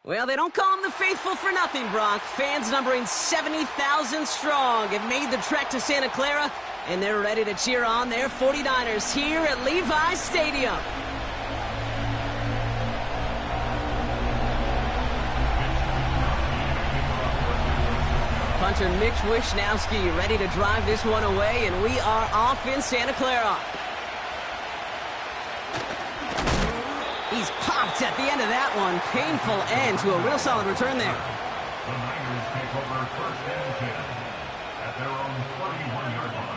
Well, they don't call them the faithful for nothing, Brock. Fans numbering 70,000 strong have made the trek to Santa Clara, and they're ready to cheer on their 49ers here at Levi's Stadium. Punter Mitch Wishnowsky ready to drive this one away, and we are off in Santa Clara. He's popped at the end of that one. Painful end to a real solid return there. The Niners take over 1st and 10 at their own 41-yard line.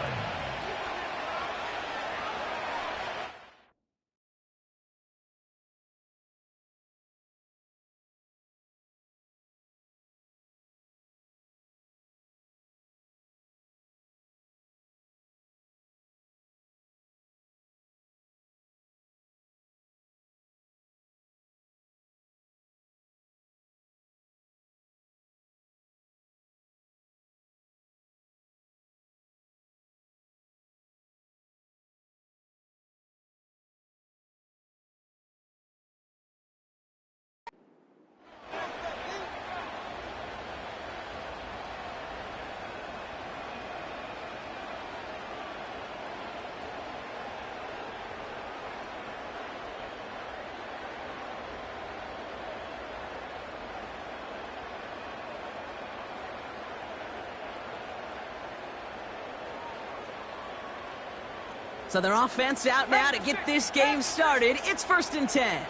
So their offense out now to get this game started. It's 1st and 10.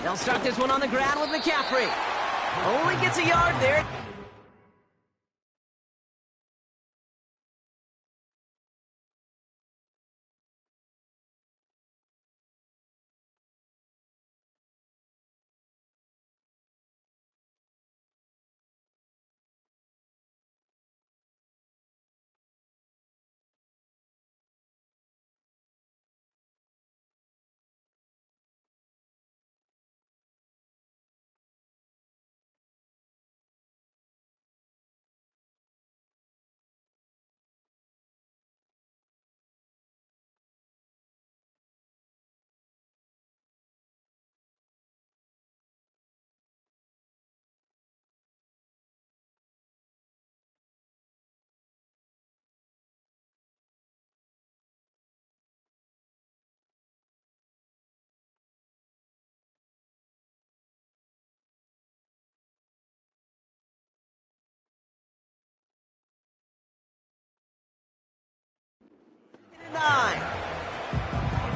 They'll start this one on the ground with McCaffrey. Only gets a yard there.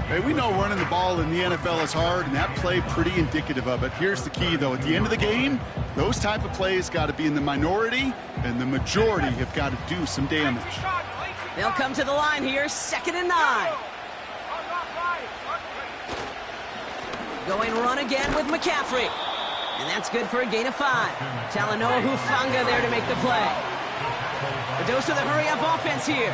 Hey, we know running the ball in the NFL is hard, and that play pretty indicative of it. Here's the key, though. At the end of the game, those type of plays got to be in the minority, and the majority have got to do some damage. They'll come to the line here, 2nd and 9. Going run again with McCaffrey. And that's good for a gain of 5. Talanoa Hufanga there to make the play. The dose of the hurry-up offense here.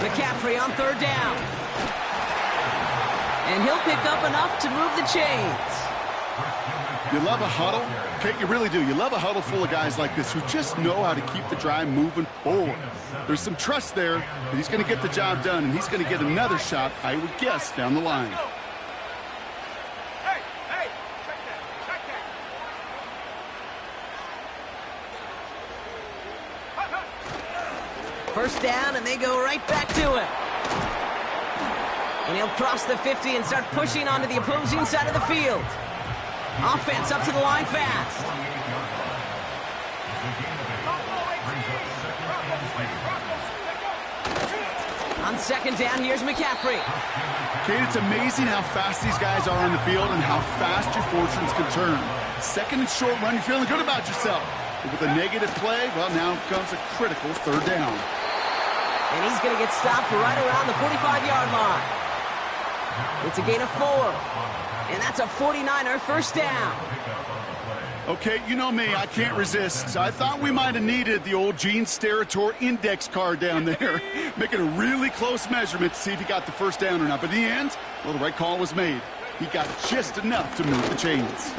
McCaffrey on 3rd down. And he'll pick up enough to move the chains. You love a huddle? Okay, you really do. You love a huddle full of guys like this who just know how to keep the drive moving forward. There's some trust there that he's going to get the job done, and he's going to get another shot, I would guess, down the line. First down, and they go right back to it. And he'll cross the 50 and start pushing onto the opposing side of the field. Offense up to the line fast. On 2nd down, here's McCaffrey. Kate, it's amazing how fast these guys are on the field and how fast your fortunes can turn. 2nd and short run, you're feeling good about yourself. But with a negative play, well, now comes a critical 3rd down. And he's going to get stopped right around the 45-yard line. It's a gain of 4. And that's a 49er first down. Okay, you know me, I can't resist. I thought we might have needed the old Gene Steratore index card down there, making a really close measurement to see if he got the first down or not. But in the end, well, the right call was made. He got just enough to move the chains.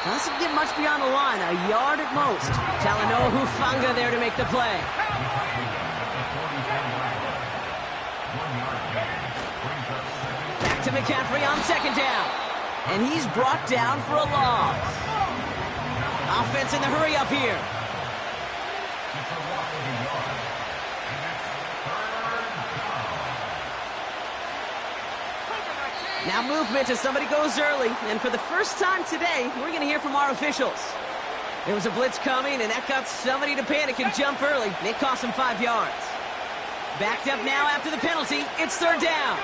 Doesn't get much beyond the line, a yard at most. Talanoa Hufanga there to make the play. Back to McCaffrey on second down. And he's brought down for a loss. Offense in the hurry up here. Now movement as somebody goes early. And for the first time today, we're going to hear from our officials. There was a blitz coming, and that got somebody to panic and jump early. It cost him 5 yards. Backed up now after the penalty. It's third down.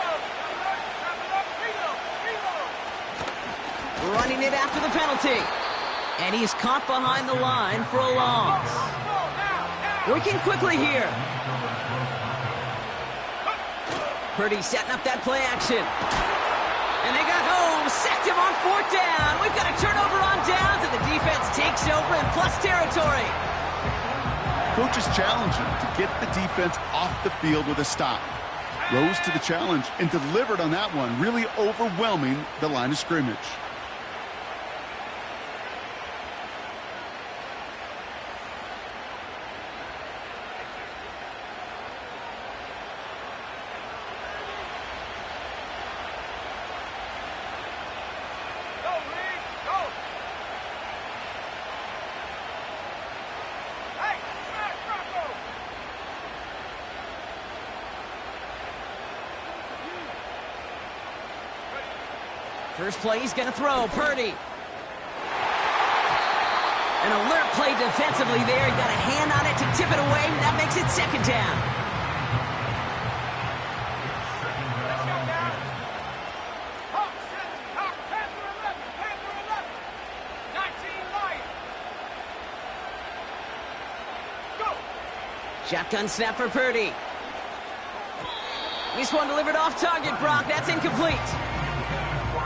Running it after the penalty. And he's caught behind the line for a loss. Working quickly here. Purdy setting up that play action. And they got home, sacked him on fourth down. We've got a turnover on downs, and the defense takes over in plus territory. Coach's challenging to get the defense off the field with a stop. Rose to the challenge and delivered on that one, really overwhelming the line of scrimmage. First play, he's going to throw. Purdy. An alert play defensively there. He got a hand on it to tip it away. That makes it second down. Shotgun snap for Purdy. This one delivered off target, Brock. That's incomplete.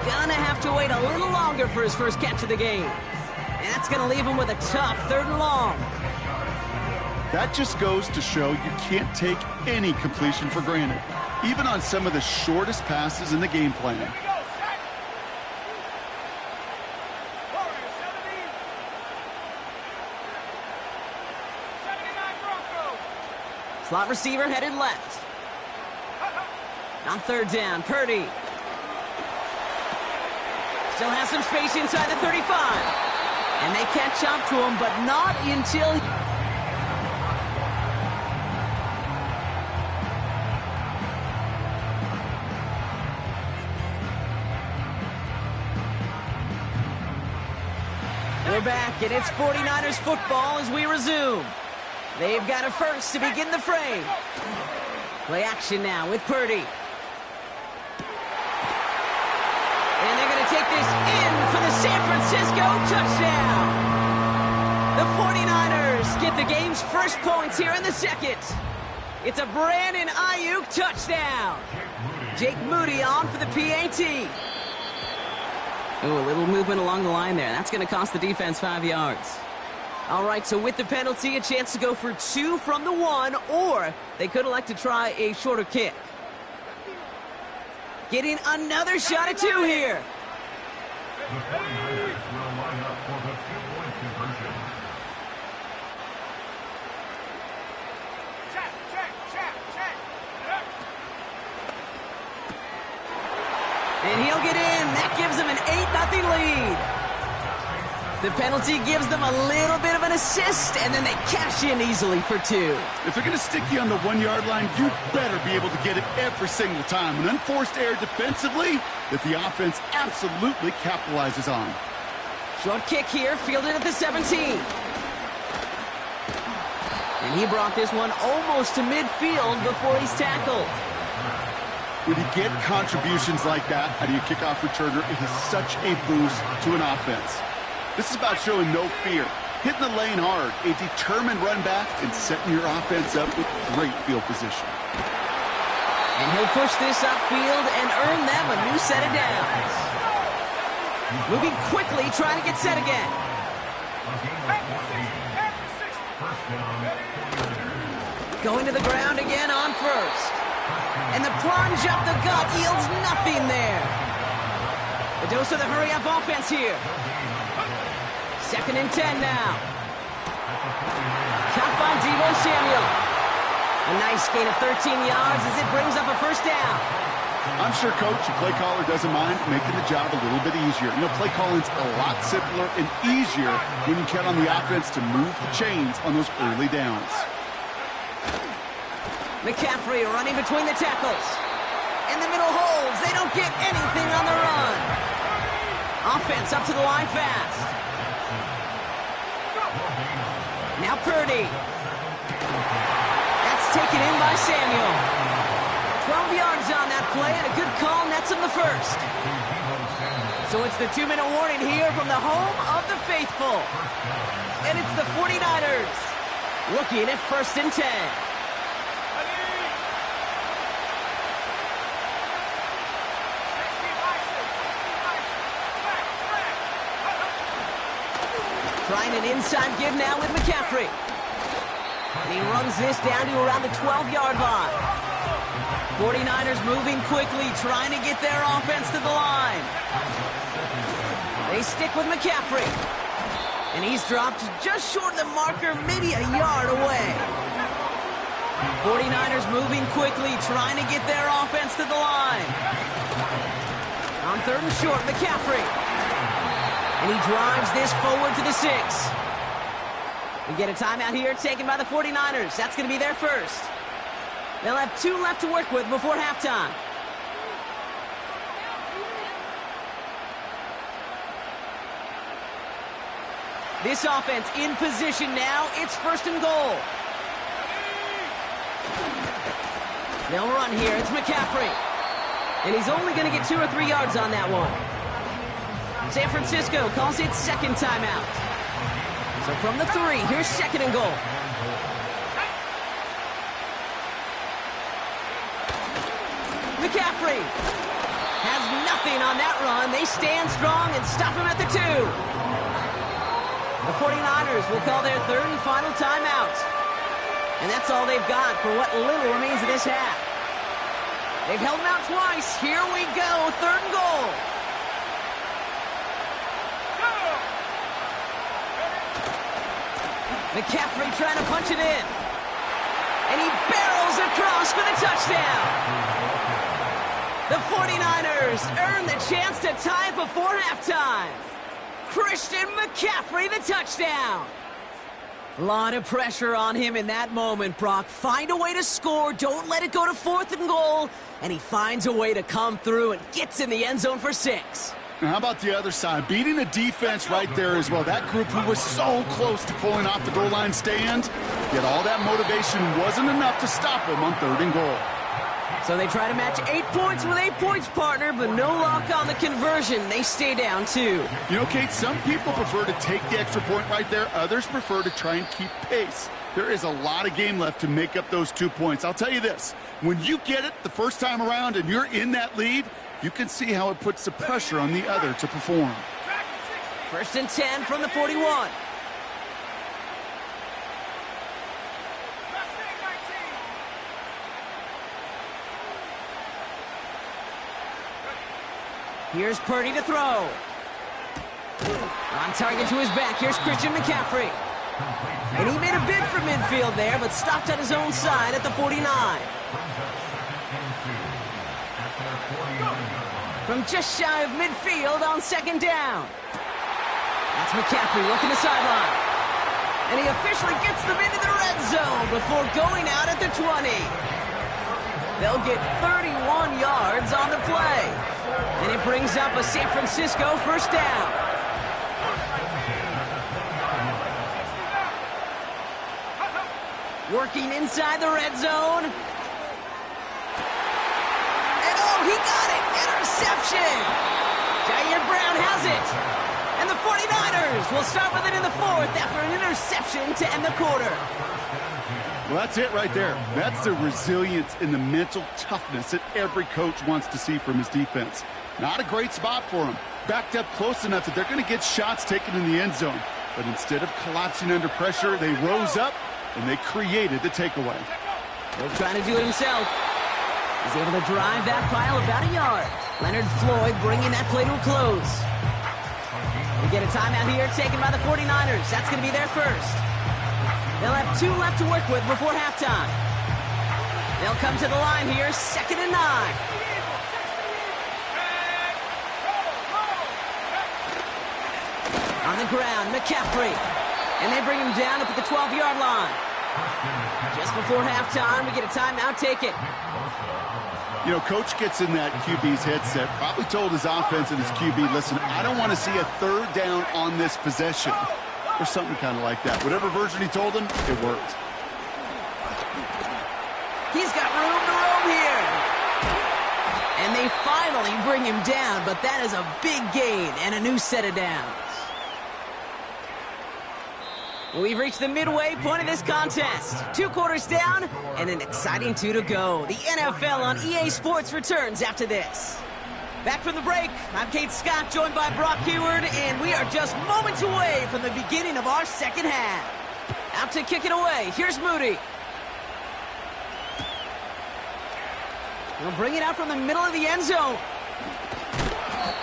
Gonna have to wait a little longer for his first catch of the game. And that's gonna leave him with a tough third and long. That just goes to show you can't take any completion for granted, even on some of the shortest passes in the game plan. Slot receiver headed left. On third down, Purdy. Still has some space inside the 35. And they catch up to him, but not until... We're back, and it's 49ers football as we resume. They've got a first to begin the frame. Play action now with Purdy. And they're going to take this in for the San Francisco touchdown. The 49ers get the game's first points here in the second. It's a Brandon Ayuk touchdown. Jake Moody on for the PAT. Oh, a little movement along the line there. That's going to cost the defense 5 yards. All right, so with the penalty, a chance to go for 2 from the 1, or they could elect to try a shorter kick. Getting another shot at 2 here. The 49ers will line up for the 2-point conversion. And he'll get in. That gives them an 8-0 lead. The penalty gives them a little bit of an assist, and then they cash in easily for 2. If they're going to stick you on the 1-yard line, you better be able to get it every single time. An unforced error defensively that the offense absolutely capitalizes on. Short kick here, fielded at the 17. And he brought this one almost to midfield before he's tackled. When you get contributions like that out of your kickoff returner, it is such a boost to an offense. This is about showing no fear, hitting the lane hard, a determined run back, and setting your offense up with great field position. And he'll push this upfield and earn them a new set of downs. Moving quickly, trying to get set again. Going to the ground again on first. And the plunge up the gut yields nothing there. The dose of the hurry-up offense here. 2nd and 10 now. Caught by Deebo Samuel. A nice gain of 13 yards as it brings up a first down. On I'm sure, Coach, your play caller doesn't mind making the job a little bit easier. You know, play calling's a lot simpler and easier when you count on the offense to move the chains on those early downs. McCaffrey running between the tackles. In the middle holds. They don't get anything on the run. Offense up to the line fast. Now Purdy. That's taken in by Samuel. 12 yards on that play, and a good call nets him the first. So it's the 2-minute warning here from the home of the faithful. And it's the 49ers looking at 1st and 10. Trying an inside give now with McCaffrey. And he runs this down to around the 12-yard line. 49ers moving quickly, trying to get their offense to the line. They stick with McCaffrey. And he's dropped just short of the marker, maybe a yard away. 49ers moving quickly, trying to get their offense to the line. On 3rd and short, McCaffrey. And he drives this forward to the 6. We get a timeout here taken by the 49ers. That's going to be their first. They'll have 2 left to work with before halftime. This offense in position now. It's 1st and goal. They'll run here. It's McCaffrey. And he's only going to get 2 or 3 yards on that one. San Francisco calls it 2nd timeout. So from the 3, here's 2nd and goal. McCaffrey has nothing on that run. They stand strong and stop him at the 2. The 49ers will call their 3rd and final timeout. And that's all they've got for what little remains of this half. They've held him out twice. Here we go, 3rd and goal. McCaffrey trying to punch it in. And he barrels across for the touchdown. The 49ers earn the chance to tie before halftime. Christian McCaffrey, the touchdown. A lot of pressure on him in that moment, Brock. Find a way to score. Don't let it go to 4th and goal. And he finds a way to come through and gets in the end zone for 6. Now, how about the other side? Beating the defense right there as well. That group who was so close to pulling off the goal line stand, yet all that motivation wasn't enough to stop them on 3rd and goal. So they try to match 8 points with 8 points, partner, but no luck on the conversion. They stay down 2. You know, Kate, some people prefer to take the extra point right there. Others prefer to try and keep pace. There is a lot of game left to make up those 2 points. I'll tell you this, when you get it the first time around and you're in that lead, you can see how it puts the pressure on the other to perform. 1st and 10 from the 41. Here's Purdy to throw. On target to his back. Here's Christian McCaffrey. And he made a bid for midfield there, but stopped at his own side at the 49. From just shy of midfield on 2nd down. That's McCaffrey working the sideline. And he officially gets them into the red zone before going out at the 20. They'll get 31 yards on the play. And it brings up a San Francisco 1st down. Working inside the red zone. And oh, he got it! Interception! Jair Brown has it. And the 49ers will start with it in the 4th after an interception to end the quarter. Well, that's it right there. That's the resilience and the mental toughness that every coach wants to see from his defense. Not a great spot for him. Backed up close enough that they're going to get shots taken in the end zone. But instead of collapsing under pressure, they rose up and they created the takeaway. He'll try to do it himself. He's able to drive that pile about a yard. Leonard Floyd bringing that play to a close. We get a timeout here taken by the 49ers. That's going to be their first. They'll have 2 left to work with before halftime. They'll come to the line here, 2nd and 9. On the ground, McCaffrey. And they bring him down up at the 12-yard line. Just before halftime, we get a timeout. Take it. You know, coach gets in that QB's headset, probably told his offense and his QB, listen, I don't want to see a third down on this possession. Or something kind of like that. Whatever version he told him, it worked. He's got room to roam here. And they finally bring him down, but that is a big gain and a new set of downs. We've reached the midway point of this contest. 2 quarters down and an exciting 2 to go. The NFL on EA Sports returns after this. Back from the break, I'm Kate Scott, joined by Brock Heward, and we are just moments away from the beginning of our second half. Out to kick it away, here's Moody. He'll bring it out from the middle of the end zone.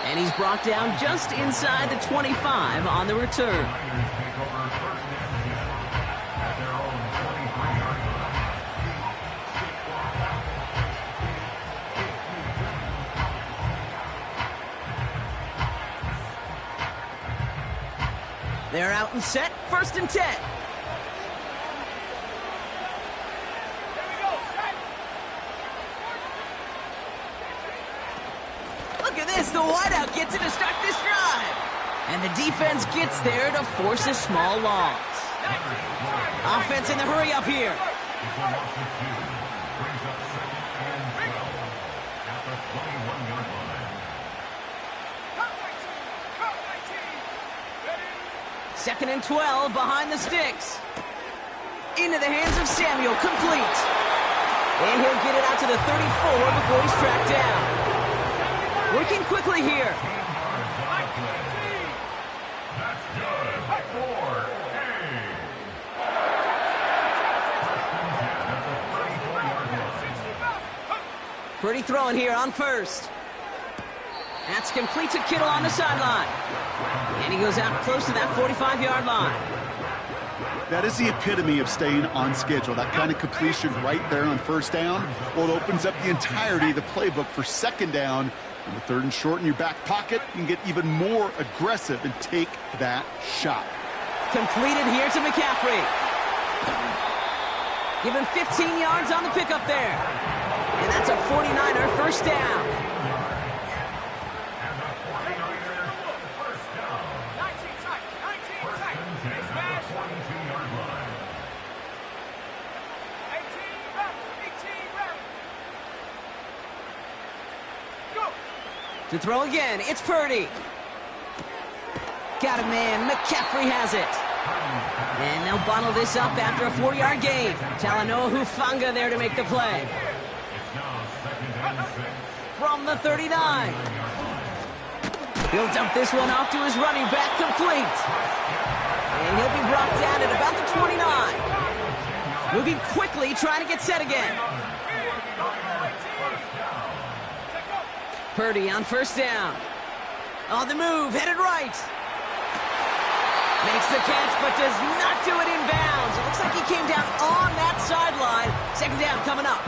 And he's brought down just inside the 25 on the return. They're out and set, 1st and 10. Look at this, the wideout gets it to start this drive. And the defense gets there to force a small loss. Offense in the hurry up here. Second and 12 behind the sticks. Into the hands of Samuel, complete. And he'll get it out to the 34 before he's tracked down. Working quickly here. Pretty throwing here on 1st. That's complete to Kittle on the sideline. And he goes out close to that 45-yard line. That is the epitome of staying on schedule. That kind of completion right there on 1st down. Well, it opens up the entirety of the playbook for 2nd down. On the 3rd and short in your back pocket, you can get even more aggressive and take that shot. Completed here to McCaffrey. Give him 15 yards on the pickup there. And that's a 49er 1st down. To throw again, it's Purdy. Got a man, McCaffrey has it. And they'll bottle this up after a 4-yard gain. Talanoa Hufanga there to make the play. From the 39. He'll dump this one off to his running back, complete. And he'll be brought down at about the 29. Moving quickly, trying to get set again. Purdy on 1st down. On the move, headed right. Makes the catch, but does not do it in bounds. It looks like he came down on that sideline. 2nd down coming up.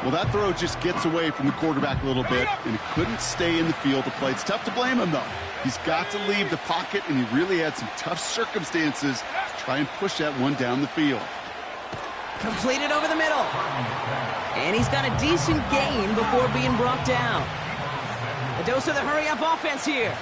Well, that throw just gets away from the quarterback a little bit, and he couldn't stay in the field to play. It's tough to blame him, though. He's got to leave the pocket, and he really had some tough circumstances to try and push that one down the field. Completed over the middle. And he's got a decent gain before being brought down. A dose of the hurry-up offense here.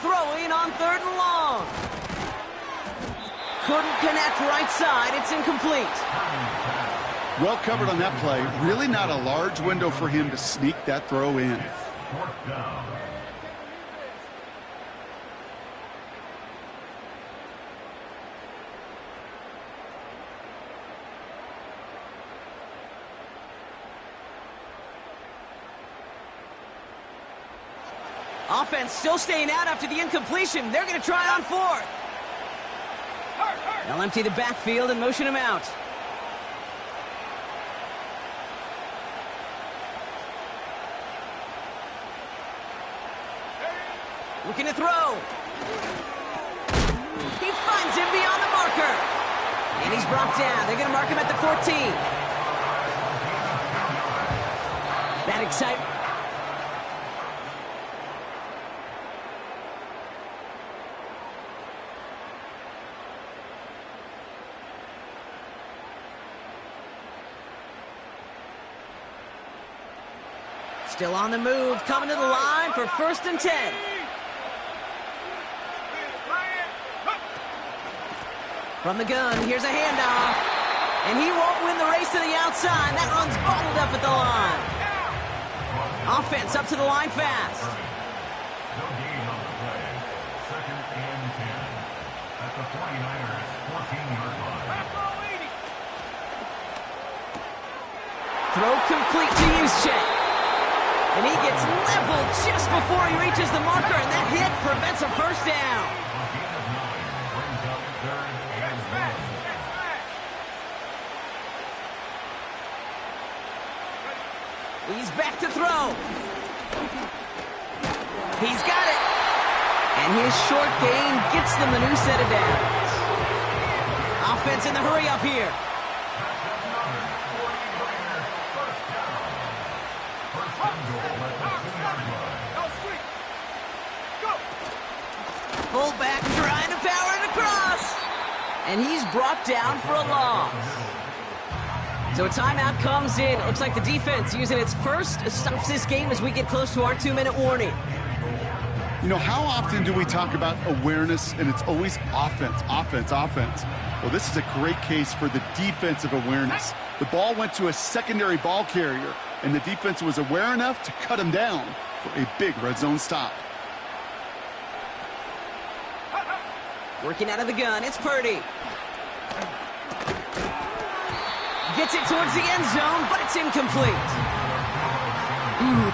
Throwing on 3rd and long. Couldn't connect right side. It's incomplete. Well covered on that play. Really not a large window for him to sneak that throw in. Offense still staying out after the incompletion. They're going to try on 4th. They'll empty the backfield and motion him out. Looking to throw. He finds him beyond the marker. And he's brought down. They're going to mark him at the 14. That excitement. Still on the move, coming to the line for 1st and 10. From the gun, here's a handoff. And he won't win the race to the outside. That run's bottled up at the line. Offense up to the line fast. No gain on the play. 2nd and 10. At the 49ers, 14-yard line. Throw complete to Juszczyk. And he gets leveled just before he reaches the marker, and that hit prevents a 1st down. A gain of 9 brings up 3rd and 1. He's back to throw. He's got it. And his short gain gets them a new set of downs. Offense in the hurry up here. Fullback trying to power it across. And he's brought down for a loss. So a timeout comes in. It looks like the defense using its first stops this game as we get close to our 2-minute warning. You know, how often do we talk about awareness and it's always offense, offense, offense? Well, this is a great case for the defensive awareness. The ball went to a secondary ball carrier, and the defense was aware enough to cut him down for a big red zone stop. Working out of the gun, it's Purdy. Gets it towards the end zone, but it's incomplete.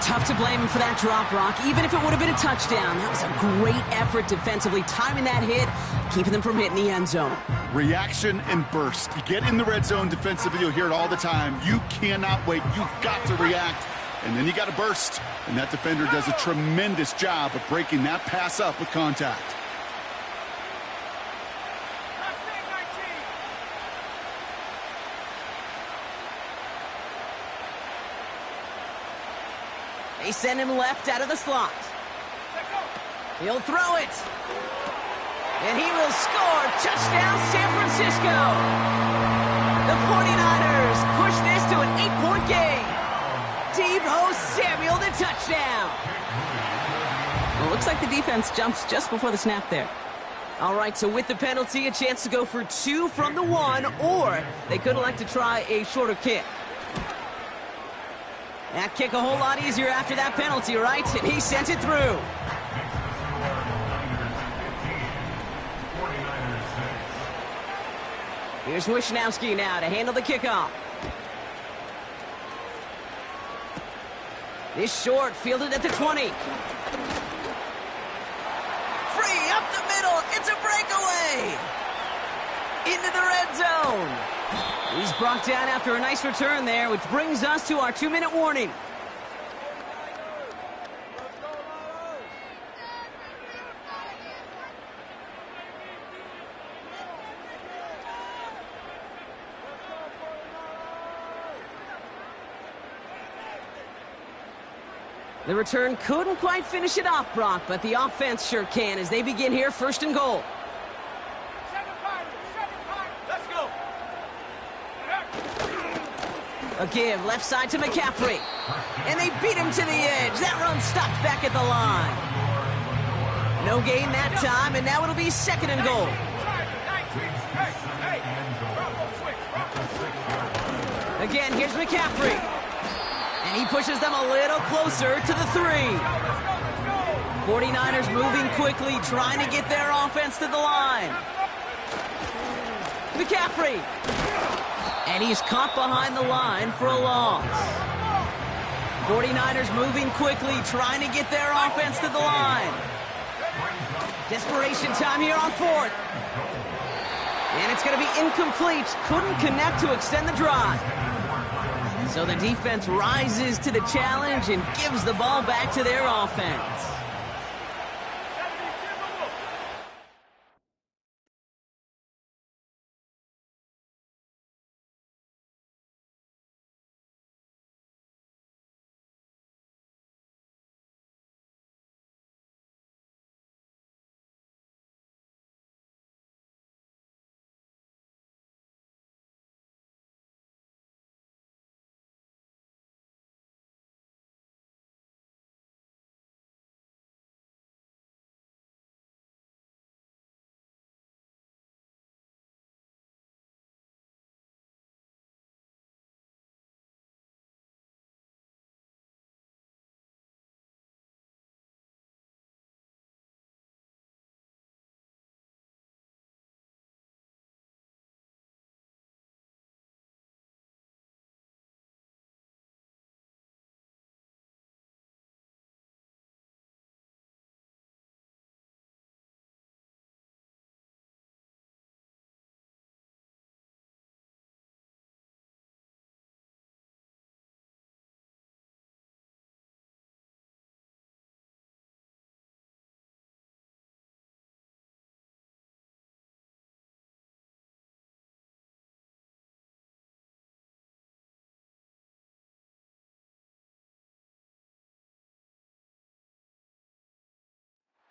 Tough to blame him for that drop, Brock. Even if it would have been a touchdown, that was a great effort defensively, timing that hit, keeping them from hitting the end zone. Reaction and burst. You get in the red zone defensively, you'll hear it all the time. You cannot wait. You've got to react, and then you got to burst. And that defender does a tremendous job of breaking that pass up with contact. They send him left out of the slot. He'll throw it. And he will score. Touchdown, San Francisco. The 49ers push this to an 8-point game. Deebo Samuel, the touchdown. Well, it looks like the defense jumps just before the snap there. All right, so with the penalty, a chance to go for 2 from the 1, or they could elect to try a shorter kick. That kick a whole lot easier after that penalty, right? And he sent it through. Here's Wishnowski now to handle the kickoff. This short, fielded at the 20. Free, up the middle, it's a breakaway! Into the red zone. He's brought down after a nice return there, which brings us to our 2-minute warning. The return couldn't quite finish it off, Brock, but the offense sure can as they begin here, 1st and goal. A give, left side to McCaffrey. And they beat him to the edge. That run stopped back at the line. No gain that time, and now it'll be 2nd and goal. Again, here's McCaffrey. And he pushes them a little closer to the 3. 49ers moving quickly, trying to get their offense to the line. McCaffrey. And he's caught behind the line for a loss. 49ers moving quickly, trying to get their offense to the line. Desperation time here on 4th. And it's going to be incomplete. Couldn't connect to extend the drive. So the defense rises to the challenge and gives the ball back to their offense.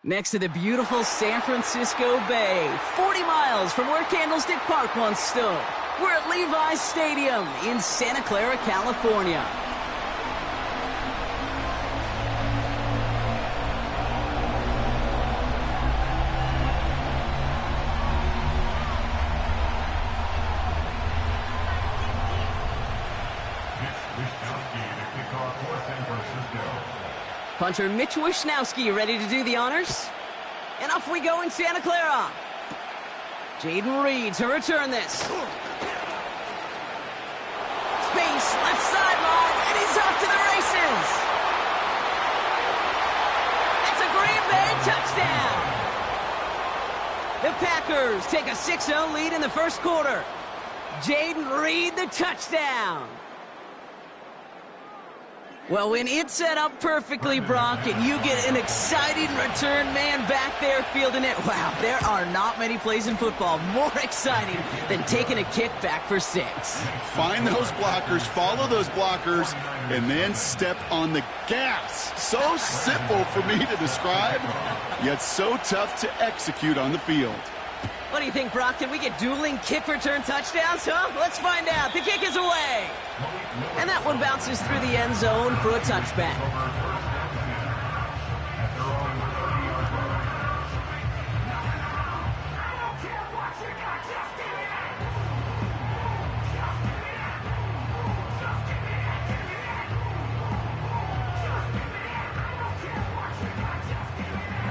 Next to the beautiful San Francisco Bay, 40 miles from where Candlestick Park once stood. We're at Levi's Stadium in Santa Clara, California. Punter Mitch Wishnowsky ready to do the honors. And off we go in Santa Clara. Jaden Reed to return this. Space, left sideline, and he's off to the races. It's a Green Bay touchdown. The Packers take a 6-0 lead in the first quarter. Jaden Reed, the touchdown. Well, when it's set up perfectly, Brock, and you get an exciting return man back there fielding it, wow, there are not many plays in football more exciting than taking a kick back for 6. Find those blockers, follow those blockers, and then step on the gas. So simple for me to describe, yet so tough to execute on the field. What do you think, Brock? Can we get dueling kick return touchdowns, huh? Let's find out. The kick is away. And that one bounces through the end zone for a touchback.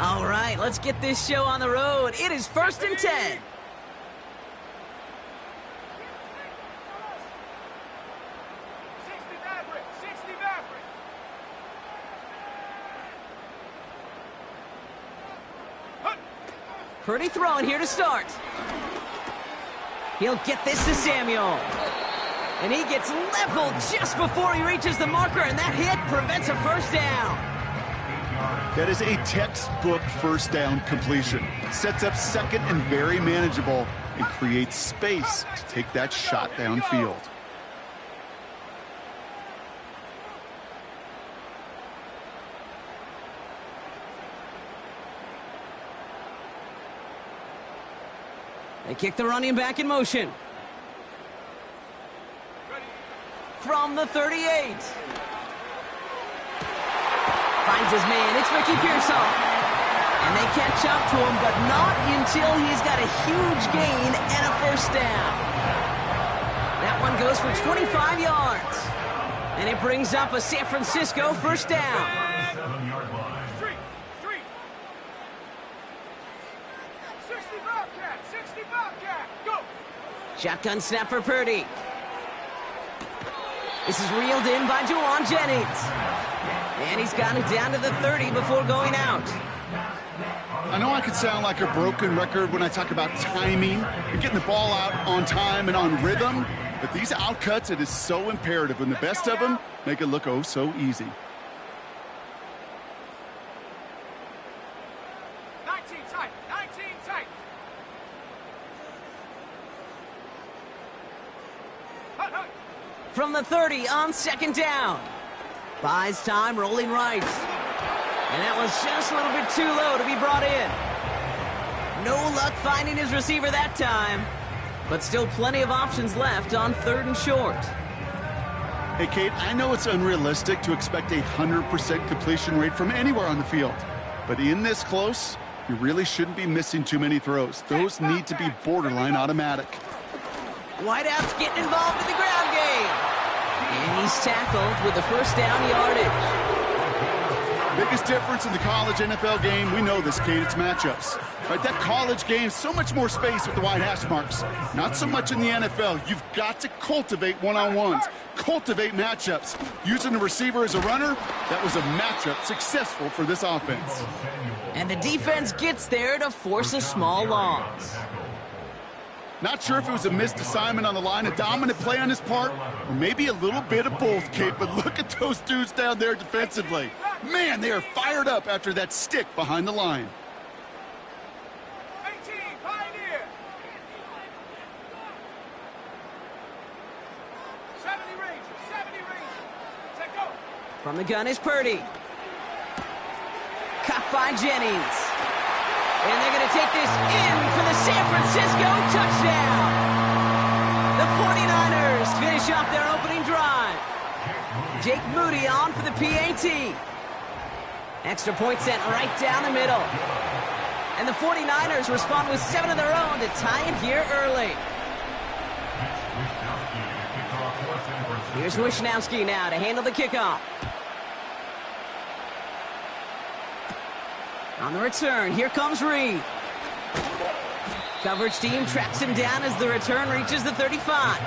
All right, let's get this show on the road. It is 1st and 10. Purdy throwing here to start. He'll get this to Samuel. And he gets leveled just before he reaches the marker, and that hit prevents a first down. That is a textbook first down completion. Sets up second and very manageable and creates space to take that shot downfield. They kick the running back in motion. From the 38. Finds his man. It's Ricky Pearsall. And they catch up to him, but not until he's got a huge gain and a first down. That one goes for 25 yards. And it brings up a San Francisco first down. Shotgun snap for Purdy. This is reeled in by Juwan Jennings. And he's got it down to the 30 before going out. I know I could sound like a broken record when I talk about timing and getting the ball out on time and on rhythm, but these outcuts, it is so imperative, and the best of them make it look oh so easy. 19 tight. From the 30 on second down. Buys time, rolling right. And that was just a little bit too low to be brought in. No luck finding his receiver that time. But still plenty of options left on 3rd and short. Hey, Kate, I know it's unrealistic to expect a 100% completion rate from anywhere on the field. But in this close, you really shouldn't be missing too many throws. Those need to be borderline automatic. Whiteout's getting involved in the ground game. And he's tackled with the first down yardage. Biggest difference in the college NFL game, we know this, Kate, it's matchups. Right, that college game, so much more space with the wide hash marks. Not so much in the NFL. You've got to cultivate one-on-ones, cultivate matchups. Using the receiver as a runner, that was a matchup successful for this offense. And the defense gets there to force a small loss. Not sure if it was a missed assignment on the line, a dominant play on his part, or maybe a little bit of both, Kate, but look at those dudes down there defensively. Man, they are fired up after that stick behind the line. 18, Pioneer. 70 Rangers. Take go. From the gun is Purdy. Caught by Jennings. And they're going to take this in for the San Francisco touchdown. The 49ers finish off their opening drive. Jake Moody on for the PAT. Extra point sent right down the middle. And the 49ers respond with 7 of their own to tie it here early. Here's Wishnowski now to handle the kickoff. On the return, here comes Reed. Coverage team tracks him down as the return reaches the 35.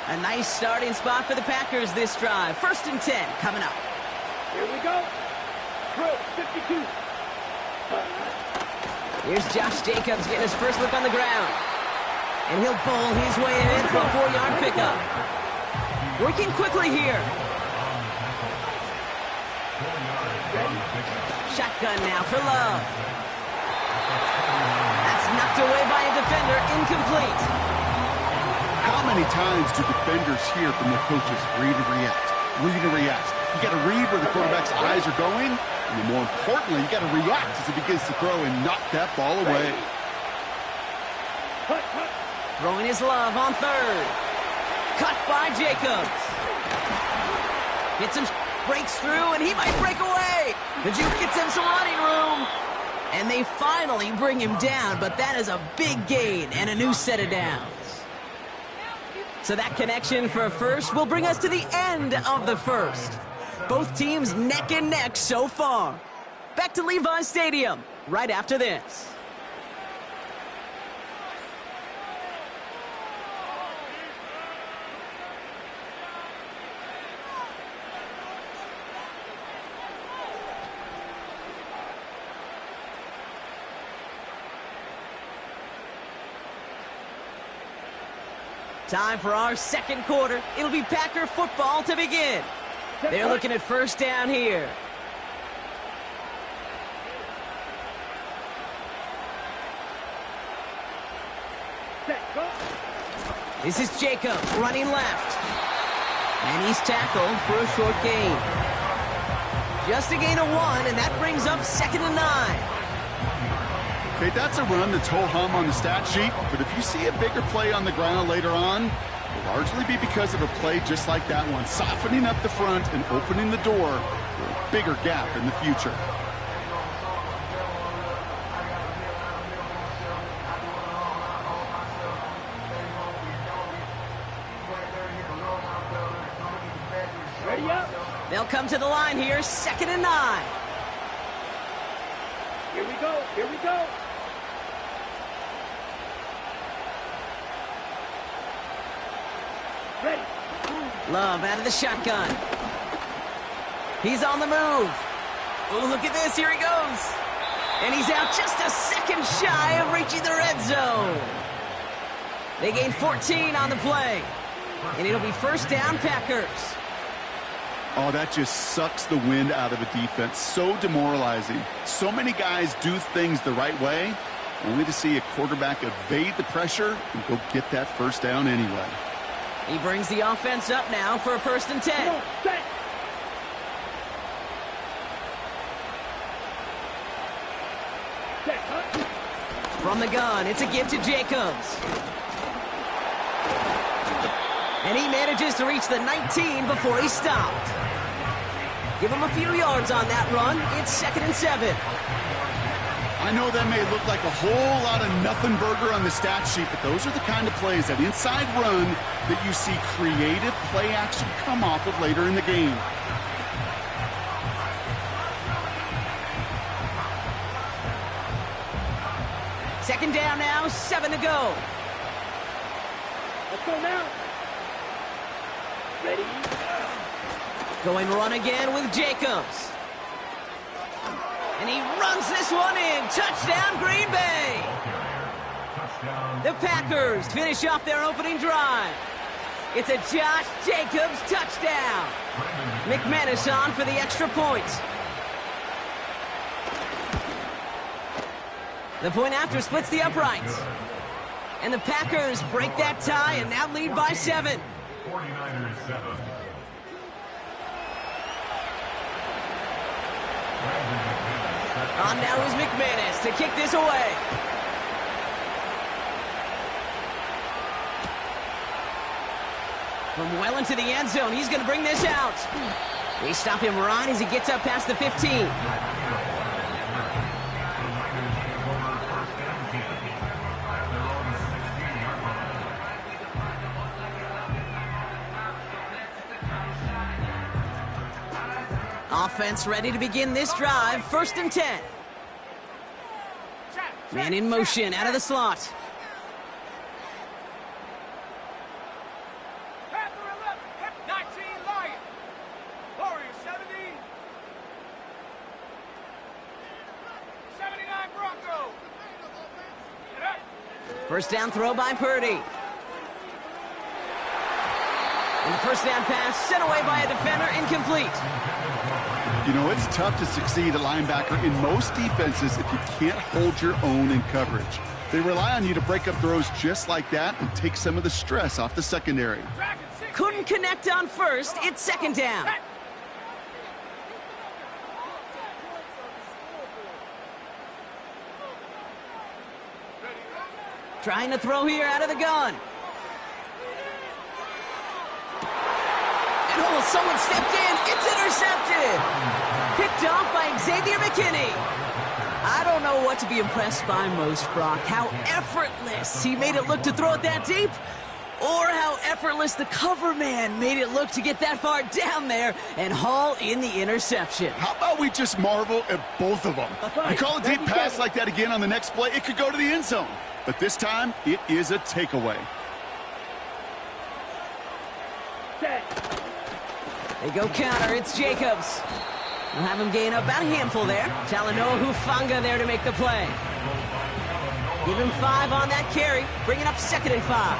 A nice starting spot for the Packers this drive. 1st and 10 coming up. Here we go. Drill 52. Here's Josh Jacobs getting his first look on the ground. And he'll bowl his way in for a 4-yard pickup. Working quickly here. Shotgun now for Love. That's knocked away by a defender, incomplete. How many times do defenders hear from their coaches, read and react, read and react? You got to read where the quarterback's eyes are going, and more importantly, you got to react as he begins to throw and knock that ball away. Throwing his Love on 3rd. Cut by Jacobs. Hits him, breaks through, and he might break away. The Duke gets him some running room. And they finally bring him down, but that is a big gain and a new set of downs. So that connection for a first will bring us to the end of the first. Both teams neck and neck so far. Back to Levi's Stadium right after this. Time for our second quarter. It'll be Packer football to begin. They're looking at 1st down here. This is Jacobs running left. And he's tackled for a short gain. Just a gain of 1, and that brings up 2nd and 9. Okay, that's a run that's ho-hum on the stat sheet, but if you see a bigger play on the ground later on, it'll largely be because of a play just like that one, softening up the front and opening the door for a bigger gap in the future. Ready up. They'll come to the line here, 2nd and 9. Here we go. Here we go. Ready. Love out of the shotgun. He's on the move. Oh, look at this. Here he goes. And he's out just a second shy of reaching the red zone. They gain 14 on the play. And it'll be 1st down Packers. Oh, that just sucks the wind out of a defense. So demoralizing. So many guys do things the right way, only to see a quarterback evade the pressure and go get that 1st down anyway. He brings the offense up now for a 1st and 10. Come on, set. Set, huh? From the gun, it's a give to Jacobs. And he manages to reach the 19 before he stopped. Give him a few yards on that run. It's 2nd and 7. I know that may look like a whole lot of nothing burger on the stat sheet, but those are the kind of plays, that inside run, that you see creative play action come off of later in the game. Second down now, 7 to go. Let's go now. Ready. Going run again with Jacobs. And he runs this one in. Touchdown, Green Bay. The Packers finish off their opening drive. It's a Josh Jacobs touchdown. McManus on for the extra point. The point after splits the uprights. And the Packers break that tie and now lead by 7. 49ers 7. On now is McManus to kick this away. From well into the end zone, he's going to bring this out. They stop him right as he gets up past the 15. Offense ready to begin this drive. 1st and 10. Man in motion out of the slot. Panther 11, 19 Lion. Warrior 70. 79 Bronco. Get up. First down throw by Purdy. And the first down pass sent away by a defender, incomplete. You know, it's tough to succeed at linebacker in most defenses if you can't hold your own in coverage. They rely on you to break up throws just like that and take some of the stress off the secondary. Couldn't connect on first. It's 2nd down. Trying to throw here out of the gun. And oh, someone stepped in. It's intercepted. Picked off by Xavier McKinney. I don't know what to be impressed by most, Brock. How effortless he made it look to throw it that deep, or how effortless the cover man made it look to get that far down there and haul in the interception. How about we just marvel at both of them? You call a deep pass like that again on the next play, it could go to the end zone. But this time, it is a takeaway. They go counter. It's Jacobs. We'll have him gain up about a handful there. Talanoa Hufanga there to make the play. Give him 5 on that carry. Bring it up 2nd and 5.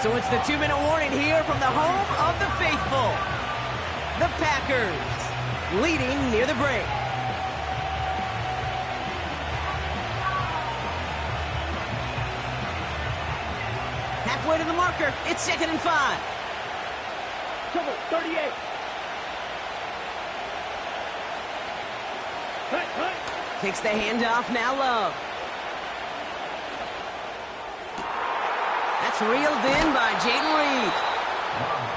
So it's the 2-minute warning here from the home of the faithful. The Packers leading near the break. Halfway to the marker. It's 2nd and 5. Cover 38. Takes the handoff, now Love. That's reeled in by Jaden Reed.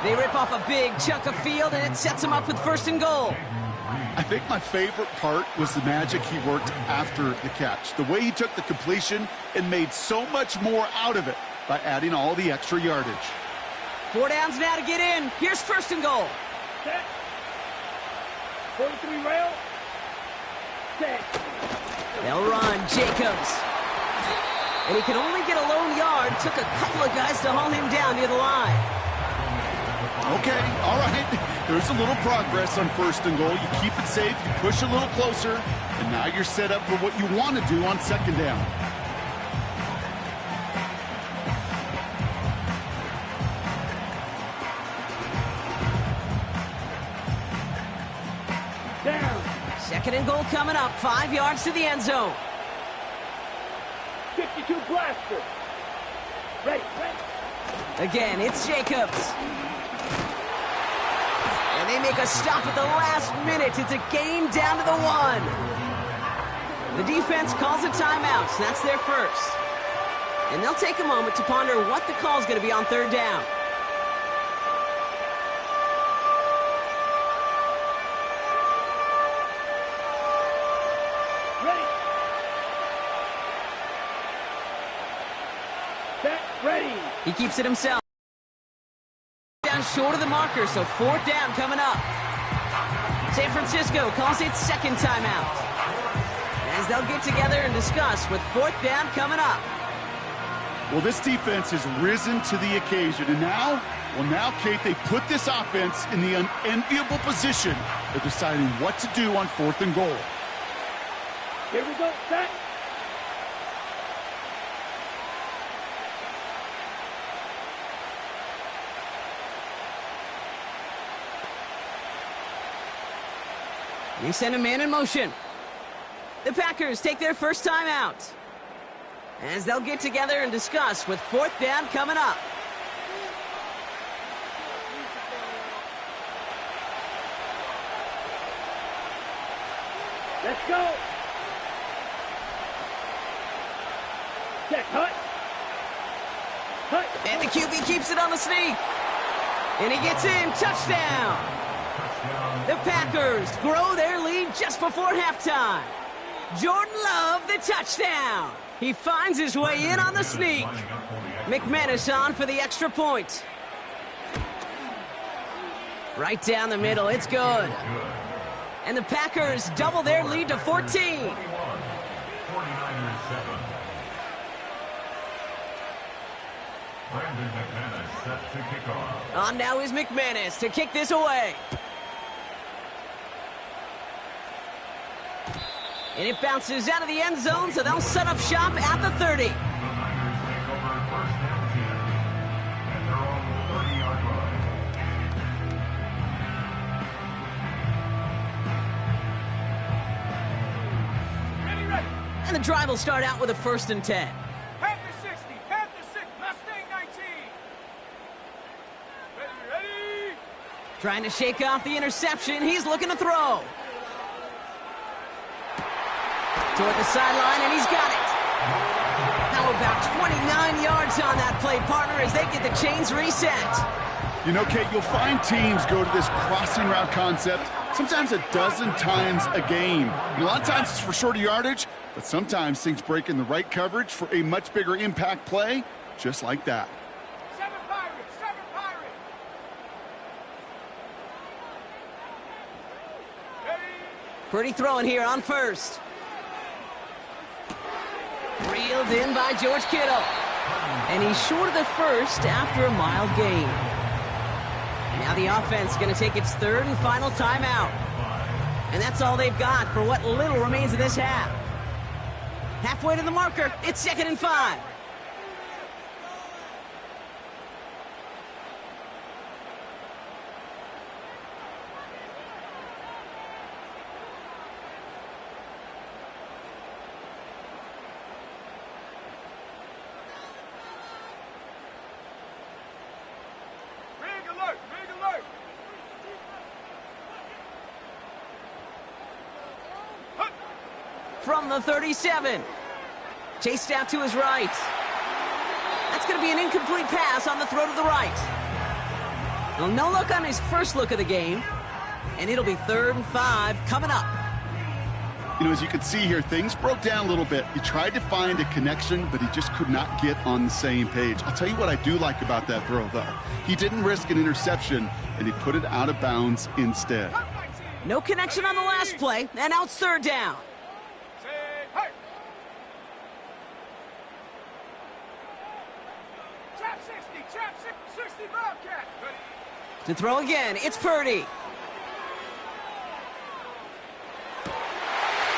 They rip off a big chunk of field, and it sets them up with 1st and goal. I think my favorite part was the magic he worked after the catch. The way he took the completion and made so much more out of it by adding all the extra yardage. 4 downs now to get in. Here's 1st and goal. Set. 43 rail. Set. They'll run. Jacobs. And he can only get a lone yard. Took a couple of guys to haul him down near the line. Okay, all right. There's a little progress on 1st and goal. You keep it safe, you push a little closer, and now you're set up for what you want to do on 2nd down. Down. 2nd and goal coming up. 5 yards to the end zone. 52 blaster. Ready. Again, it's Jacobs. And they make a stop at the last minute. It's a game down to the 1. The defense calls a timeout, so that's their first. And they'll take a moment to ponder what the call is going to be on 3rd down. Ready. Set. Ready. He keeps it himself. Down short of the marker, so 4th down coming up. San Francisco calls it 2nd timeout. As they'll get together and discuss with 4th down coming up. Well, this defense has risen to the occasion, and now, Kate, they put this offense in the unenviable position of deciding what to do on 4th and goal. Here we go. Set. They send a man in motion. The Packers take their first time out, as they'll get together and discuss with fourth down coming up. Let's go. Check, hut. Hut. And the QB keeps it on the sneak. And he gets in. Touchdown. The Packers grow their lead just before halftime. Jordan Love, the touchdown. He finds his way in on the sneak. McManus on for the extra point. Right down the middle. It's good. And the Packers double their lead to 14. 49ers 7. Brandon McManus set to kick off. On now is McManus to kick this away. And it bounces out of the end zone, so they'll set up shop at the 30. The Niners take over first down 10 at their own 30-yard line. Ready, ready. And the drive will start out with a 1st and 10. Panther 60, Panther 6, Mustang 19. Ready, ready. Trying to shake off the interception. He's looking to throw. Toward the sideline, and he's got it. How about 29 yards on that play, partner, as they get the chains reset. You know, Kate, you'll find teams go to this crossing route concept sometimes a dozen times a game. And a lot of times it's for shorter yardage, but sometimes things break in the right coverage for a much bigger impact play, just like that. 7 Pirates, 7 Pirates. Ready. Pretty throwing here on first. Reeled in by George Kittle. And he's short of the first after a mild gain. Now the offense going to take its third and final timeout. And that's all they've got for what little remains of this half. Halfway to the marker, it's 2nd and 5. Rig alert, rig alert. Hut. From the 37. Chased out to his right. That's going to be an incomplete pass on the throw to the right. Well, no look on his first look of the game. And it'll be 3rd and 5 coming up. You know, as you can see here, things broke down a little bit. He tried to find a connection, but he just could not get on the same page. I'll tell you what I do like about that throw, though. He didn't risk an interception, and he put it out of bounds instead. Hut 19. No connection on the last play, and now it's 3rd down. Say, hey. Trap 60 Bobcat. Ready. To throw again, it's Purdy.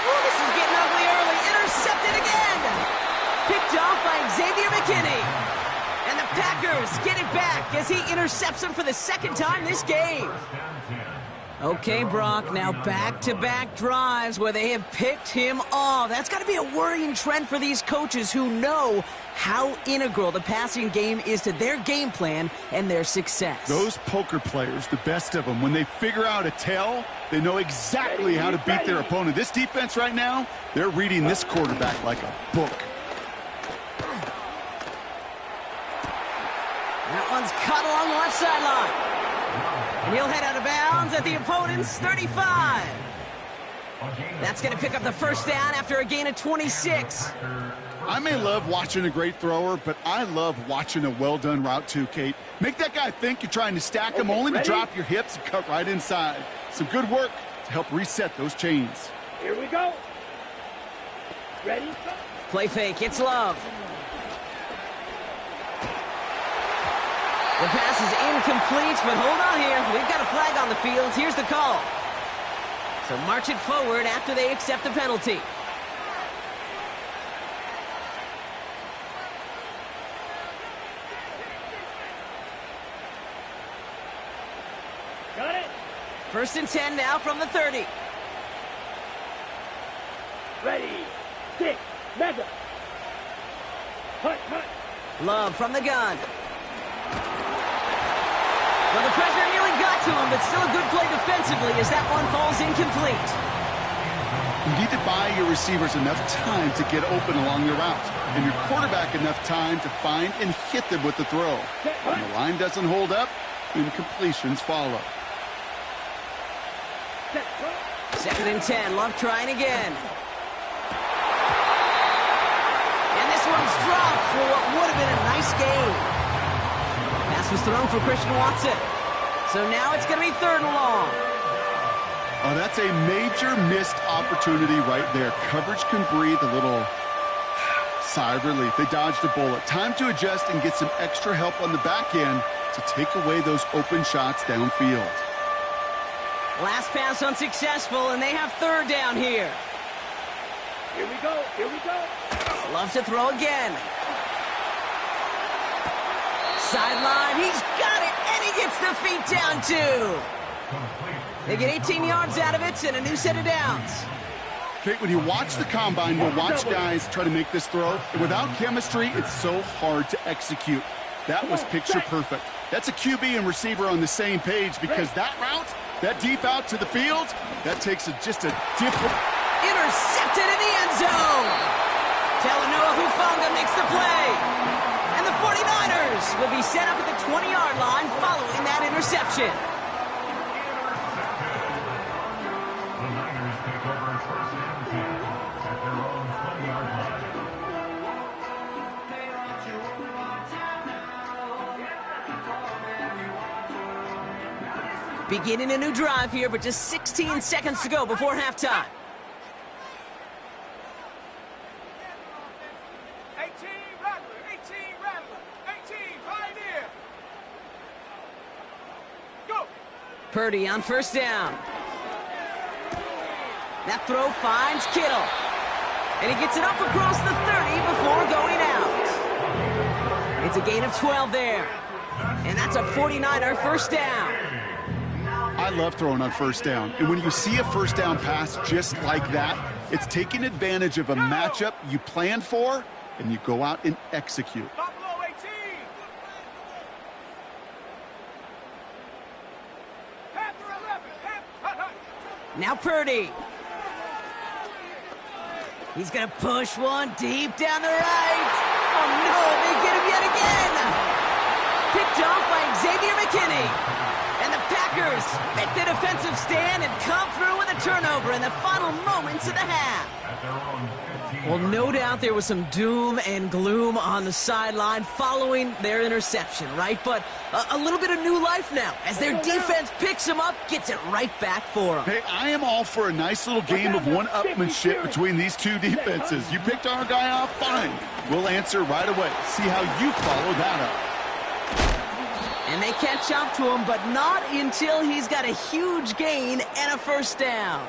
Oh, this is getting ugly early. Intercepted again. Picked off by Xavier McKinney. And the Packers get it back as he intercepts him for the 2nd time this game. First down 10. Okay, Brock, now back-to-back drives where they have picked him off. That's got to be a worrying trend for these coaches who know how integral the passing game is to their game plan and their success. Those poker players, the best of them, when they figure out a tell, they know exactly how to beat their opponent. This defense right now, they're reading this quarterback like a book. That one's caught along the left sideline. And he'll head out of bounds at the opponent's 35. That's going to pick up the 1st down after a gain of 26. I may love watching a great thrower, but I love watching a well-done route too, Kate. Make that guy think you're trying to stack him, only to drop your hips and cut right inside. Some good work to help reset those chains. Here we go. Ready. Play fake, it's Love. The pass is incomplete, but hold on here. We've got a flag on the field. Here's the call. So march it forward after they accept the penalty. Got it. 1st and 10 now from the 30. Ready, stick, mega. Hut, hut. Love from the gun. Well, the pressure nearly got to him, but still a good play defensively as that one falls incomplete. You need to buy your receivers enough time to get open along your route, and your quarterback enough time to find and hit them with the throw. When the line doesn't hold up, incompletions follow. 2nd and 10, Love trying again. And this one's dropped for what would have been a nice gain. Pass was thrown for Christian Watson. So now it's going to be 3rd and long. Oh, that's a major missed opportunity right there. Coverage can breathe a little sigh of relief. They dodged a bullet. Time to adjust and get some extra help on the back end to take away those open shots downfield. Last pass unsuccessful, and they have 3rd down here. Here we go, here we go. Loves to throw again. Sideline, he's got it, and he gets the feet down too. They get 18 yards out of it and a new set of downs. Okay, when you watch the combine, you'll watch guys try to make this throw. Without chemistry, it's so hard to execute. That was picture perfect. That's a QB and receiver on the same page because that route, that deep out to the field, that takes just a different... Intercepted in the end zone. Talanoa Hufanga makes the play. And the 49ers will be set up at the 20-yard line following that interception. The Niners take over 1st and 10 at their own 20-yard line. Beginning a new drive here, but just 16 seconds to go before halftime. 18 Rattler, 18 Rattler, 18 Pioneer. Go. Purdy on 1st down. That throw finds Kittle. And he gets it up across the 30 before going out. It's a gain of 12 there. And that's a 49er 1st down. I love throwing on 1st down. And when you see a 1st down pass just like that, it's taking advantage of a matchup you planned for, and you go out and execute. Buffalo 18. Panther 11. Hut, hut. Now Purdy. He's going to push one deep down the right. Oh, no, they get him yet again. Picked off by Xavier McKinney. And the Packers make the defensive stand and come through with a turnover in the final moments of the half. At their own 15-yard Well, no doubt there was some doom and gloom on the sideline following their interception, right? But a little bit of new life now as their defense picks them up, gets it right back for them. Hey, I am all for a nice little game of one-upmanship between these two defenses. You picked our guy off, fine. We'll answer right away. See how you follow that up. And they catch up to him, but not until he's got a huge gain and a 1st down.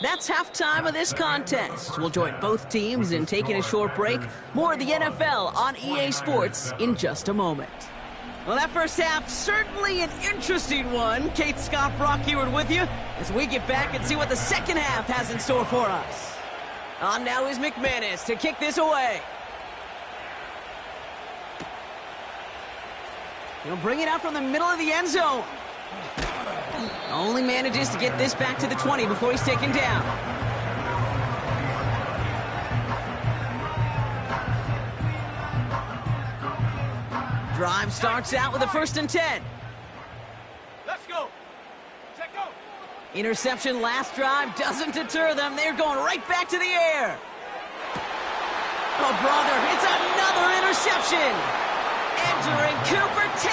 That's halftime of this contest. We'll join both teams in taking a short break. More of the NFL on EA Sports in just a moment. Well, that 1st half, certainly an interesting one. Kate Scott, Brock Ewart with you as we get back and see what the 2nd half has in store for us. On now is McManus to kick this away. He'll bring it out from the middle of the end zone. Only manages to get this back to the 20 before he's taken down. Drive starts out with a 1st and 10. Let's go. Check go. Interception last drive doesn't deter them. They're going right back to the air. Oh, brother, it's another interception. Entering Cooper takes